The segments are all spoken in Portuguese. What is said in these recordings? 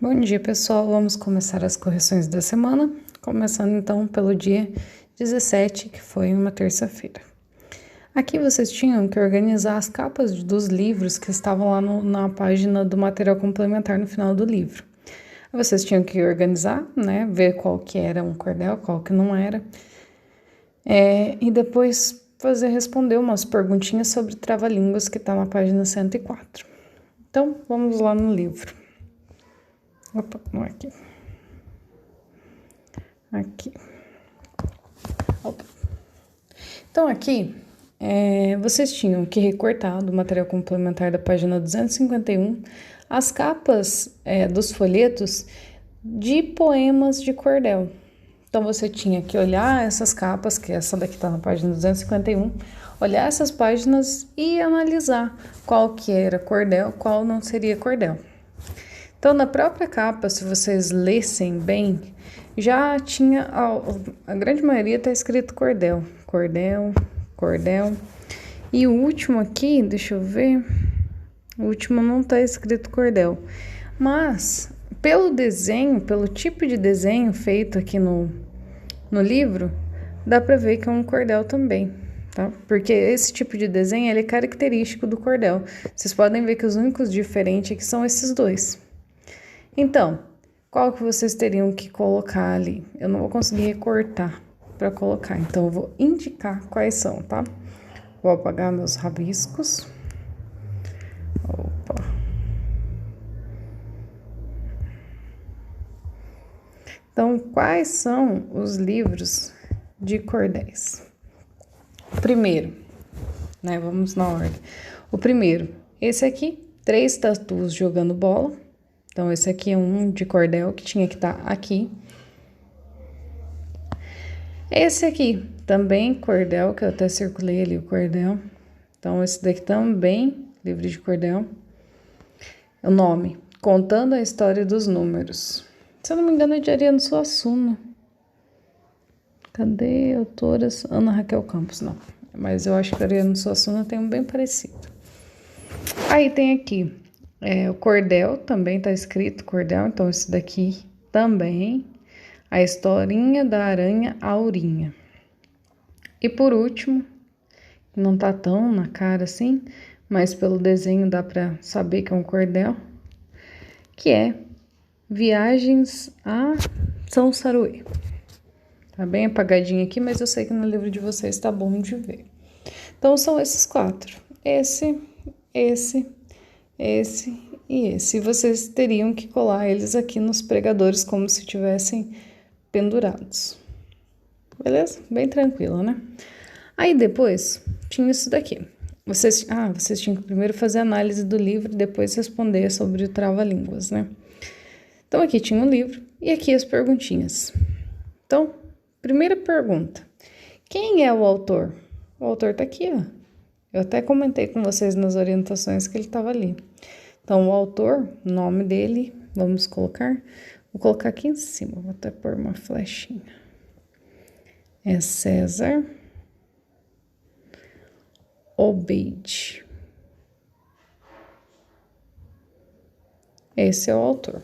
Bom dia, pessoal. Vamos começar as correções da semana, começando então pelo dia 17, que foi uma terça-feira. Aqui vocês tinham que organizar as capas dos livros que estavam lá na página do material complementar no final do livro. Vocês tinham que organizar, né, ver qual que era um cordel, qual que não era, e depois responder umas perguntinhas sobre trava-línguas que está na página 104. Então, vamos lá no livro. Opa, não é aqui. Aqui. Opa. Então, aqui, vocês tinham que recortar do material complementar da página 251 as capas dos folhetos de poemas de cordel. Então, você tinha que olhar essas capas, que essa daqui está na página 251, olhar essas páginas e analisar qual que era cordel, qual não seria cordel. Então, na própria capa, se vocês lessem bem, já tinha, a grande maioria está escrito cordel, cordel, cordel. E o último aqui, deixa eu ver, o último não está escrito cordel. Mas, pelo desenho, pelo tipo de desenho feito aqui no livro, dá para ver que é um cordel também, tá? Porque esse tipo de desenho, ele é característico do cordel. Vocês podem ver que os únicos diferentes aqui são esses dois. Então, qual que vocês teriam que colocar ali? Eu não vou conseguir recortar para colocar, então eu vou indicar quais são, tá? Vou apagar meus rabiscos. Opa. Então, quais são os livros de cordéis? O primeiro, né? Vamos na ordem. O primeiro, esse aqui, 3 tatus jogando bola. Então, esse aqui é um de cordel que tinha que estar aqui. Esse aqui, também cordel, que eu até circulei ali o cordel. Então, esse daqui também, livro de cordel. O nome, Contando a História dos Números. Se eu não me engano, é de Ariano Suassuna. Cadê autoras? Ana Raquel Campos, não. Mas eu acho que Ariano Suassuna tem um bem parecido. Aí tem aqui. O cordel, também tá escrito cordel, então esse daqui também. A historinha da aranha Aurinha. E por último, não tá tão na cara assim, mas pelo desenho dá pra saber que é um cordel, que é Viagens a São Saruê. Tá bem apagadinho aqui, mas eu sei que no livro de vocês tá bom de ver. Então são esses 4. Esse e esse. E vocês teriam que colar eles aqui nos pregadores como se tivessem pendurados. Beleza? Bem tranquilo, né? Aí depois tinha isso daqui. Vocês tinham que primeiro fazer análise do livro e depois responder sobre o trava-línguas, né? Então aqui tinha o livro e aqui as perguntinhas. Então, primeira pergunta. Quem é o autor? O autor tá aqui, ó. Eu até comentei com vocês nas orientações que ele estava ali. Então, o autor, o nome dele, vou colocar aqui em cima, vou até pôr uma flechinha. É César Obeid. Esse é o autor.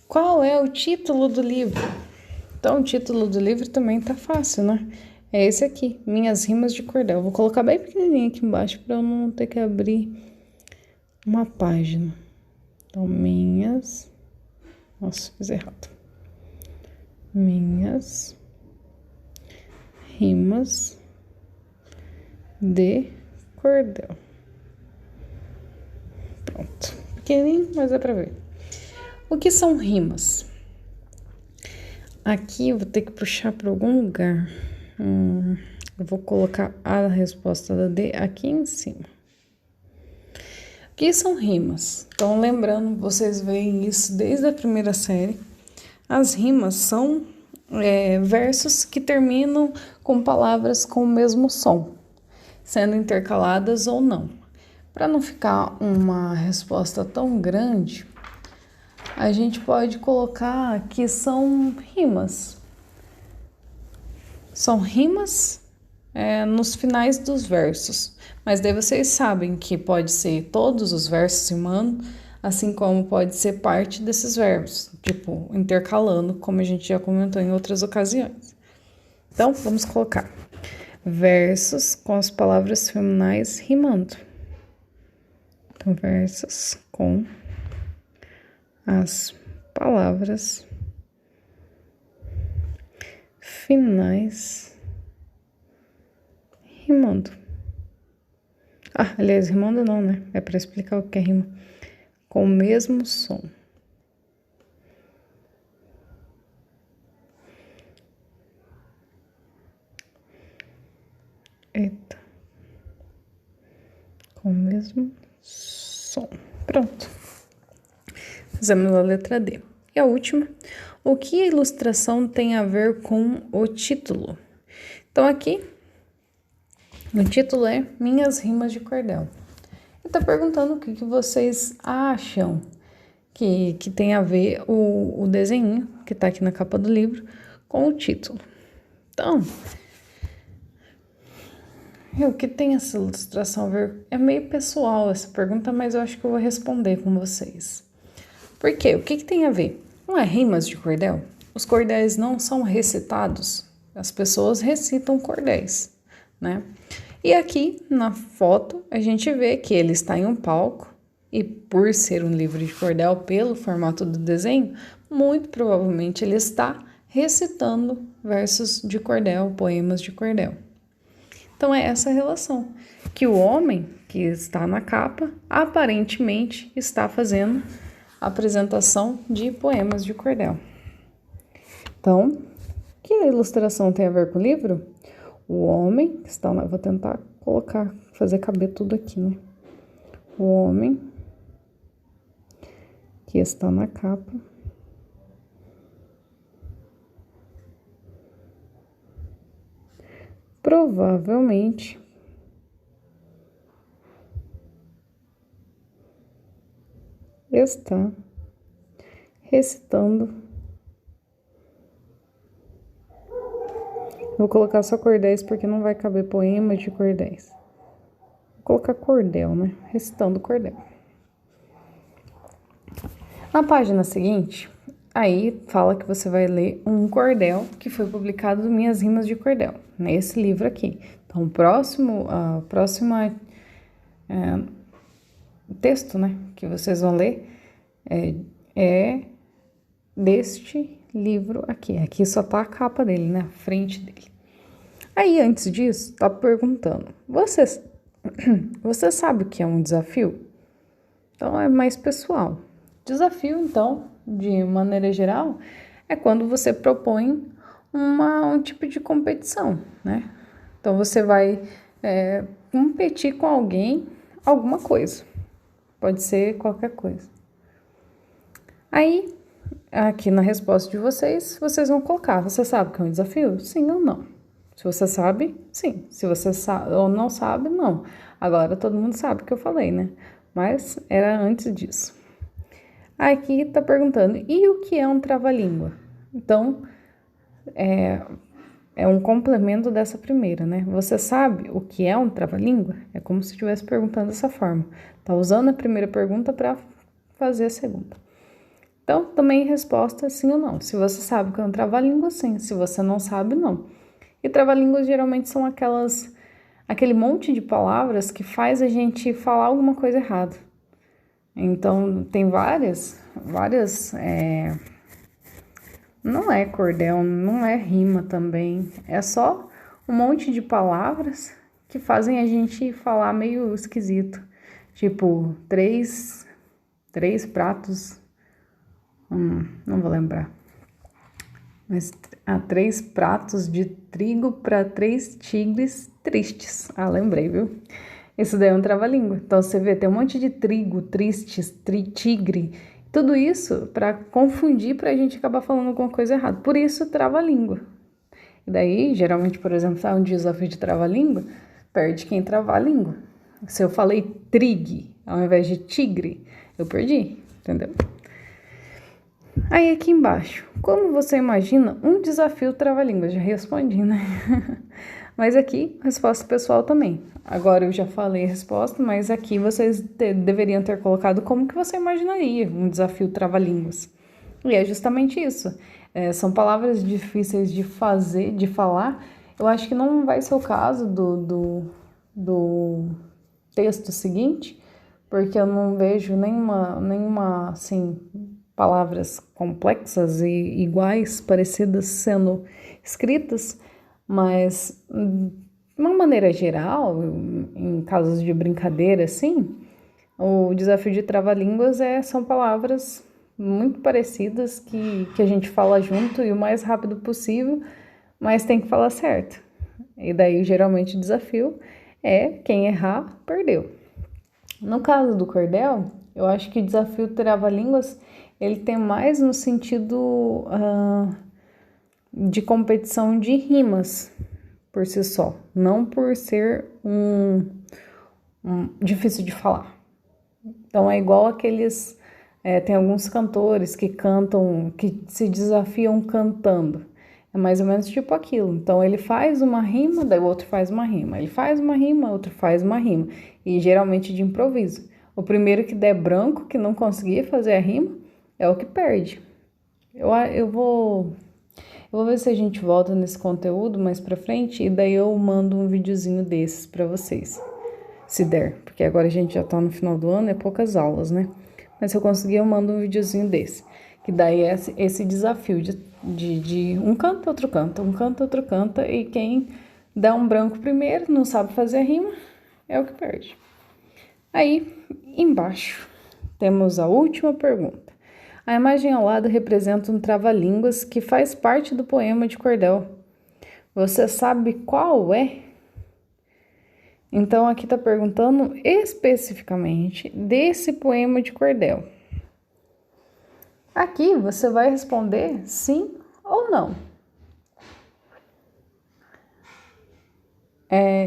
Qual é o título do livro? Então, o título do livro também tá fácil, né? É esse aqui, Minhas Rimas de Cordel. Vou colocar bem pequenininho aqui embaixo para eu não ter que abrir uma página. Então, Nossa, fiz errado. Minhas Rimas de Cordel. Pronto. Pequenininho, mas dá pra ver. O que são rimas? Aqui eu vou ter que puxar para algum lugar. Eu vou colocar a resposta da D aqui em cima. O que são rimas? Então, lembrando, vocês veem isso desde a primeira série. As rimas são versos que terminam com palavras com o mesmo som, sendo intercaladas ou não. Para não ficar uma resposta tão grande, a gente pode colocar que são rimas. São rimas nos finais dos versos. Mas daí vocês sabem que pode ser todos os versos rimando, assim como pode ser parte desses verbos, tipo, intercalando, como a gente já comentou em outras ocasiões. Então, vamos colocar versos com as palavras feminais rimando. Então, versos com as palavras finais rimando. Aliás, rimando não, né? É para explicar o que é rima. Com o mesmo som. Eita. Com o mesmo som. Pronto. Fizemos a letra D. E a última. O que a ilustração tem a ver com o título? Então, aqui, o título é Minhas Rimas de Cordel. E tá perguntando o que vocês acham que tem a ver o desenho, que tá aqui na capa do livro, com o título. Então, o que tem essa ilustração a ver? É meio pessoal essa pergunta, mas eu acho que eu vou responder com vocês. Por quê? O que tem a ver? Não é rimas de cordel? Os cordéis não são recitados? As pessoas recitam cordéis, né? E aqui na foto a gente vê que ele está em um palco e por ser um livro de cordel, pelo formato do desenho, muito provavelmente ele está recitando versos de cordel, poemas de cordel. Então é essa relação, que o homem que está na capa aparentemente está fazendo a apresentação de poemas de cordel. Então, o que a ilustração tem a ver com o livro? O homem que está lá, vou tentar fazer caber tudo aqui, né? O homem que está na capa provavelmente está recitando. Vou colocar só cordéis porque não vai caber poemas de cordéis. Vou colocar cordel, né? Recitando cordel. Na página seguinte, aí fala que você vai ler um cordel que foi publicado Minhas Rimas de Cordel, nesse livro aqui. Então, o próximo texto, né, que vocês vão ler é deste livro aqui. Aqui só tá a capa dele, né, a frente dele. Aí, antes disso, tá perguntando, você sabe o que é um desafio? Então, é mais pessoal. Desafio, então, de maneira geral, é quando você propõe um tipo de competição, né? Então, você vai competir com alguém, alguma coisa. Pode ser qualquer coisa. Aí, aqui na resposta de vocês vão colocar, você sabe que é um desafio? Sim ou não? Se você sabe, sim. Se você sabe ou não sabe, não. Agora todo mundo sabe o que eu falei, né? Mas era antes disso. Aqui tá perguntando, e o que é um trava-língua? Então, é um complemento dessa primeira, né? Você sabe o que é um trava-língua? É como se estivesse perguntando dessa forma. Tá usando a primeira pergunta para fazer a segunda. Então, também resposta sim ou não. Se você sabe o que é um trava-língua, sim. Se você não sabe, não. E trava-línguas geralmente são aquele monte de palavras que faz a gente falar alguma coisa errada. Então, tem várias, não é cordel, não é rima também, é só um monte de palavras que fazem a gente falar meio esquisito, tipo, três pratos, não vou lembrar, mas 3 pratos de trigo para 3 tigres tristes, lembrei, viu? Isso daí é um trava-língua. Então, você vê, tem um monte de trigo, tristes, tigre, tudo isso para confundir, para a gente acabar falando alguma coisa errada. Por isso, trava-língua. E daí, geralmente, por exemplo, um desafio de trava-língua, perde quem travar a língua. Se eu falei trigue ao invés de tigre, eu perdi, entendeu? Aí, aqui embaixo, como você imagina um desafio trava-língua? Já respondi, né? Mas aqui, resposta pessoal também. Agora eu já falei a resposta, mas aqui vocês deveriam ter colocado como que você imaginaria um desafio trava-línguas. E é justamente isso. São palavras difíceis de fazer, de falar. Eu acho que não vai ser o caso do texto seguinte, porque eu não vejo nenhuma assim, palavras complexas e iguais, parecidas sendo escritas, mas de uma maneira geral, em casos de brincadeira, assim, o desafio de trava-línguas são palavras muito parecidas que a gente fala junto e o mais rápido possível, mas tem que falar certo. E daí, geralmente, o desafio é quem errar, perdeu. No caso do cordel, eu acho que o desafio trava-línguas ele tem mais no sentido de competição de rimas por si só, não por ser difícil de falar. Então é igual aqueles, tem alguns cantores que cantam, que se desafiam cantando. É mais ou menos tipo aquilo. Então ele faz uma rima, daí o outro faz uma rima. Ele faz uma rima, o outro faz uma rima. E geralmente de improviso. O primeiro que der branco, que não conseguir fazer a rima, é o que perde. Eu vou ver se a gente volta nesse conteúdo mais pra frente e daí eu mando um videozinho desses pra vocês, se der, porque agora a gente já tá no final do ano, é poucas aulas, né? Mas se eu conseguir, eu mando um videozinho desse, que daí é esse desafio de um canta, outro canta, um canta, outro canta, e quem dá um branco primeiro, não sabe fazer a rima, é o que perde. Aí, embaixo, temos a última pergunta. A imagem ao lado representa um trava-línguas que faz parte do poema de cordel. Você sabe qual é? Então, aqui está perguntando especificamente desse poema de cordel. Aqui você vai responder sim ou não.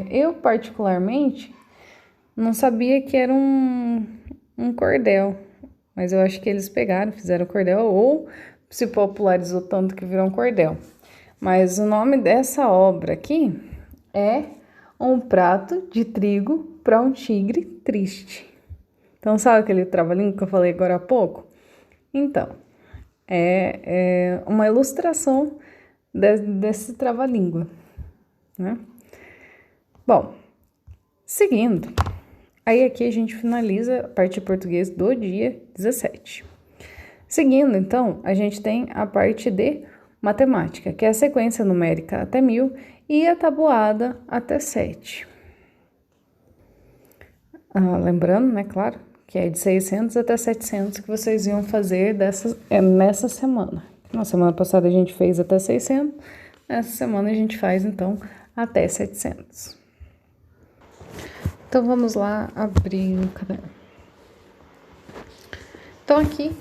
Eu, particularmente, não sabia que era um cordel, mas eu acho que eles pegaram, fizeram cordel ou se popularizou tanto que virou um cordel. Mas o nome dessa obra aqui é Um Prato de Trigo para um Tigre Triste. Então, sabe aquele trava-língua que eu falei agora há pouco? Então, é uma ilustração desse trava-língua, né? Bom, seguindo, aí aqui a gente finaliza a parte de português do dia 17. Seguindo, então, a gente tem a parte de matemática, que é a sequência numérica até 1000 e a tabuada até 7. Lembrando, né, claro, que é de 600 até 700 que vocês iam fazer nessa semana. Na semana passada a gente fez até 600, nessa semana a gente faz, então, até 700. Então, vamos lá abrir o caderno. Então, aqui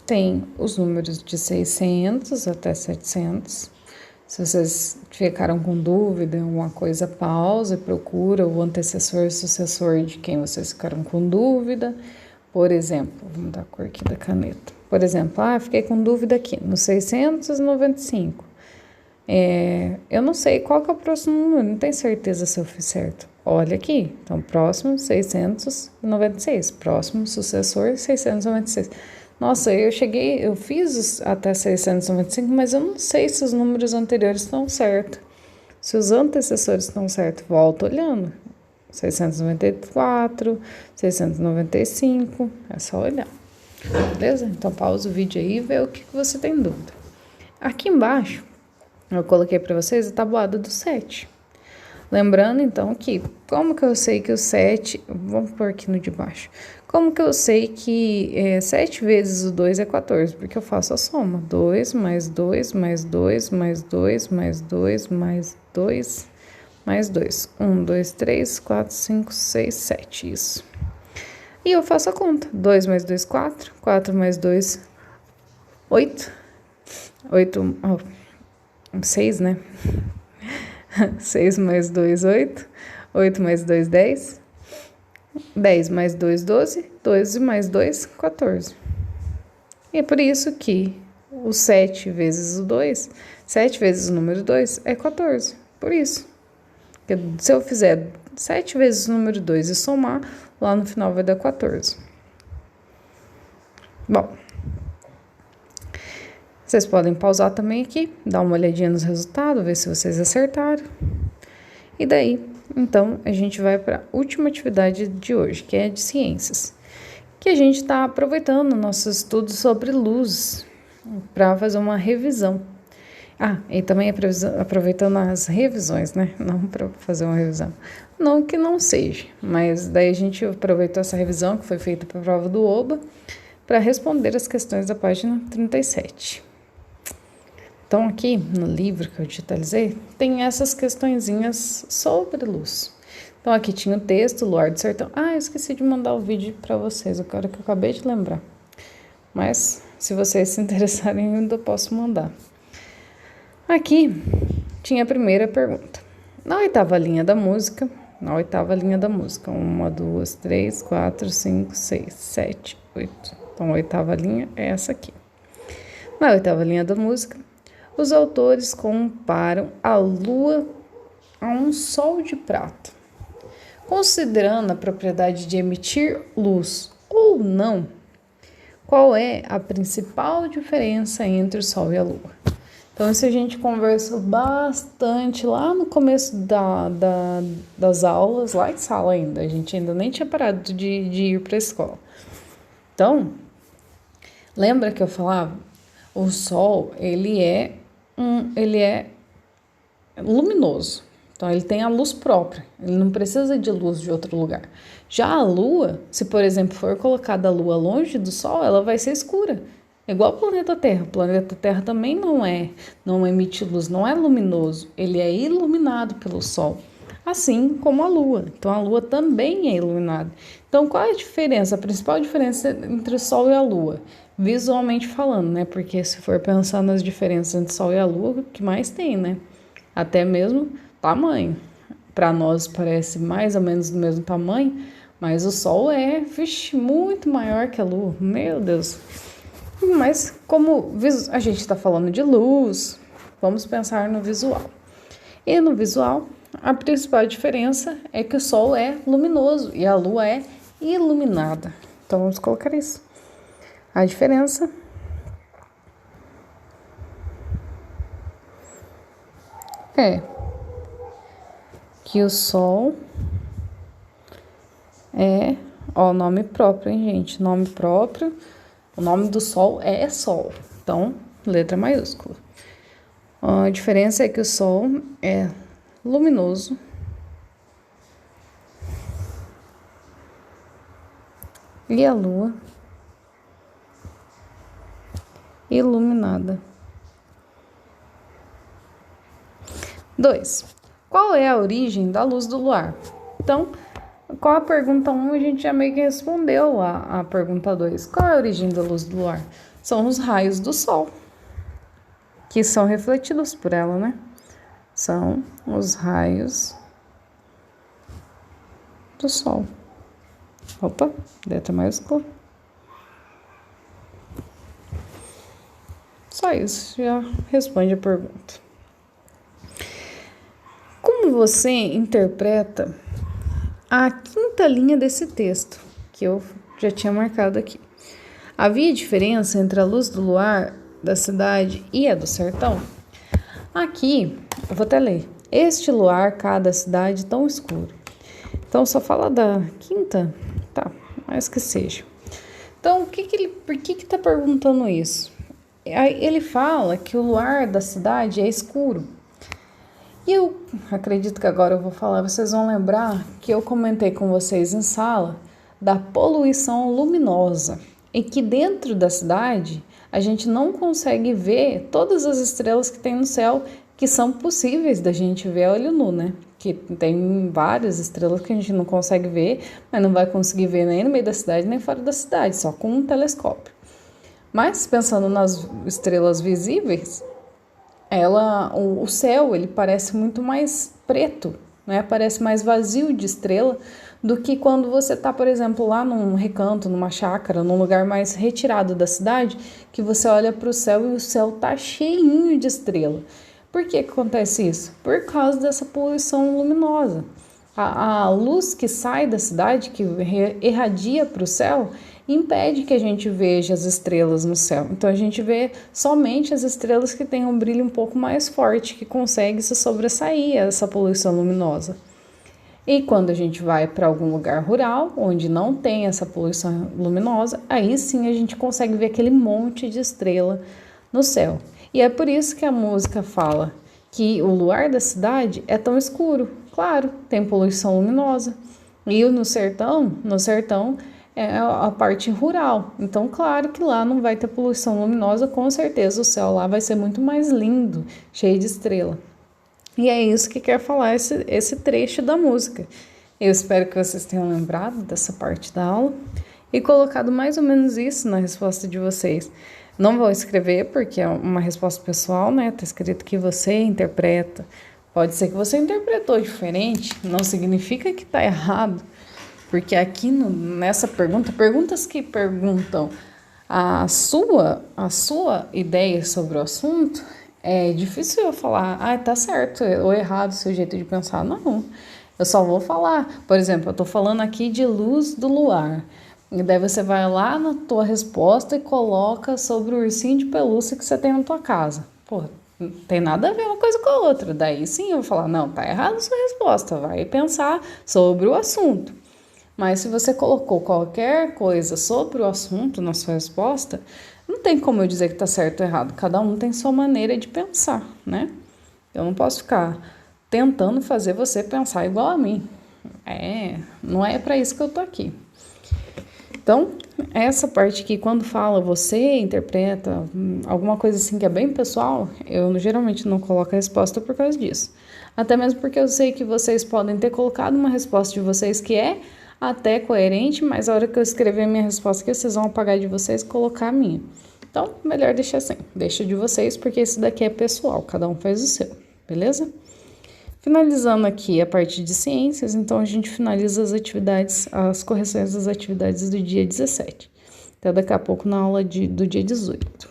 tem os números de 600 até 700. Se vocês ficaram com dúvida em alguma coisa, pausa e procura o antecessor e sucessor de quem vocês ficaram com dúvida. Por exemplo, vamos mudar a cor aqui da caneta. Por exemplo, fiquei com dúvida aqui, no 695. Eu não sei qual que é o próximo número, não tenho certeza se eu fiz certo. Olha aqui, então, próximo 696, próximo sucessor 696. Nossa, eu fiz até 695, mas eu não sei se os números anteriores estão certos. Se os antecessores estão certos, volta olhando. 694, 695, é só olhar. Beleza? Então, pausa o vídeo aí e vê o que você tem dúvida. Aqui embaixo, eu coloquei para vocês a tabuada do 7. Lembrando, então, que como que eu sei que o 7... Vamos pôr aqui no de baixo. Como que eu sei que 7 vezes o 2 é 14? Porque eu faço a soma. 2 mais 2 mais 2 mais 2 mais 2 mais 2 mais 2. 1, 2, 3, 4, 5, 6, 7. Isso. E eu faço a conta. 2 mais 2, 4. 4 mais 2, 8. 8... 6, né? 6 mais 2, 8. 8 mais 2, 10. 10 mais 2, 12. 12 mais 2, 14. E é por isso que o 7 vezes o 2, 7 vezes o número 2 é 14. Por isso. Porque se eu fizer 7 vezes o número 2 e somar, lá no final vai dar 14. Bom, vocês podem pausar também aqui, dar uma olhadinha nos resultados, ver se vocês acertaram. E daí, então, a gente vai para a última atividade de hoje, que é de ciências. Que a gente está aproveitando nossos estudos sobre luz para fazer uma revisão. E também aproveitando as revisões, né? Não para fazer uma revisão. Não que não seja, mas daí a gente aproveitou essa revisão que foi feita para a prova do OBA para responder as questões da página 37. Então, aqui no livro que eu digitalizei, tem essas questõezinhas sobre luz. Então, aqui tinha o texto, Luar do Sertão. Eu esqueci de mandar o vídeo para vocês, agora que eu acabei de lembrar. Mas, se vocês se interessarem, eu ainda posso mandar. Aqui tinha a primeira pergunta. Na oitava linha da música, 1, 2, 3, 4, 5, 6, 7, 8. Então, a oitava linha é essa aqui. Na oitava linha da música, os autores comparam a Lua a um sol de prata. Considerando a propriedade de emitir luz ou não, qual é a principal diferença entre o Sol e a Lua? Então, isso a gente conversou bastante lá no começo das aulas, lá em sala ainda. A gente ainda nem tinha parado de ir para a escola. Então, lembra que eu falava? O Sol, ele é luminoso. Então, ele tem a luz própria. Ele não precisa de luz de outro lugar. Já a Lua, se, por exemplo, for colocada a Lua longe do Sol, ela vai ser escura. É igual ao planeta Terra. O planeta Terra também não emite luz, não é luminoso. Ele é iluminado pelo Sol. Assim como a Lua. Então, a Lua também é iluminada. Então, qual é a diferença? A principal diferença entre o Sol e a Lua? Visualmente falando, né? Porque se for pensar nas diferenças entre o Sol e a Lua, o que mais tem, né? Até mesmo tamanho. Para nós parece mais ou menos do mesmo tamanho, mas o Sol é, muito maior que a Lua. Meu Deus. Mas como a gente está falando de luz, vamos pensar no visual. E no visual, a principal diferença é que o Sol é luminoso e a Lua é iluminada. Então, vamos colocar isso. A diferença é que o Sol é, nome próprio, hein, gente? Nome próprio, o nome do Sol é Sol. Então, letra maiúscula. A diferença é que o Sol é luminoso e a Lua iluminada. 2. Qual é a origem da luz do luar? Então, qual a pergunta 1? A gente já meio que respondeu a pergunta 2. Qual é a origem da luz do luar? São os raios do Sol, que são refletidos por ela, né? São os raios do Sol. Opa, letra maiúscula. Só isso, já responde a pergunta. Como você interpreta a quinta linha desse texto, que eu já tinha marcado aqui? Havia diferença entre a luz do luar da cidade e a do sertão? Aqui, eu vou até ler. Este luar, cada cidade tão escuro. Então, só fala da quinta? Tá, mas que seja. Então, por que tá perguntando isso? Ele fala que o luar da cidade é escuro. E eu acredito que agora eu vou falar, vocês vão lembrar que eu comentei com vocês em sala da poluição luminosa. E que dentro da cidade a gente não consegue ver todas as estrelas que tem no céu, que são possíveis da gente ver a olho nu, né? Que tem várias estrelas que a gente não consegue ver, mas não vai conseguir ver nem no meio da cidade, nem fora da cidade, só com um telescópio. Mas pensando nas estrelas visíveis, o céu ele parece muito mais preto, né? Parece mais vazio de estrela do que quando você está, por exemplo, lá num recanto, numa chácara, num lugar mais retirado da cidade, que você olha para o céu e o céu tá cheinho de estrela. Por que acontece isso? Por causa dessa poluição luminosa. A luz que sai da cidade, que irradia para o céu, impede que a gente veja as estrelas no céu. Então a gente vê somente as estrelas que têm um brilho um pouco mais forte, que consegue se sobressair a essa poluição luminosa. E quando a gente vai para algum lugar rural, onde não tem essa poluição luminosa, aí sim a gente consegue ver aquele monte de estrela no céu. E é por isso que a música fala que o luar da cidade é tão escuro. Claro, tem poluição luminosa. E no sertão é a parte rural. Então, claro que lá não vai ter poluição luminosa, com certeza o céu lá vai ser muito mais lindo, cheio de estrela. E é isso que quer falar esse trecho da música. Eu espero que vocês tenham lembrado dessa parte da aula e colocado mais ou menos isso na resposta de vocês. Não vou escrever porque é uma resposta pessoal, né? Tá escrito que você interpreta. Pode ser que você interpretou diferente, não significa que tá errado. Porque aqui nessa pergunta, perguntas que perguntam a sua ideia sobre o assunto, é difícil eu falar, tá certo ou errado o seu jeito de pensar. Não, eu só vou falar. Por exemplo, eu tô falando aqui de luz do luar. E daí você vai lá na tua resposta e coloca sobre o ursinho de pelúcia que você tem na tua casa. Pô, não tem nada a ver uma coisa com a outra. Daí sim eu vou falar, não, tá errada a sua resposta. Vai pensar sobre o assunto. Mas se você colocou qualquer coisa sobre o assunto na sua resposta, não tem como eu dizer que tá certo ou errado. Cada um tem sua maneira de pensar, né? Eu não posso ficar tentando fazer você pensar igual a mim. Não é para isso que eu tô aqui. Então, essa parte aqui, quando fala você interpreta alguma coisa assim que é bem pessoal, eu geralmente não coloco a resposta por causa disso. Até mesmo porque eu sei que vocês podem ter colocado uma resposta de vocês que é até coerente, mas a hora que eu escrever a minha resposta aqui, vocês vão apagar de vocês e colocar a minha. Então, melhor deixar assim. Deixa de vocês, porque esse daqui é pessoal, cada um faz o seu, beleza? Finalizando aqui a parte de ciências, então a gente finaliza as correções das atividades do dia 17. Até daqui a pouco na aula do dia 18.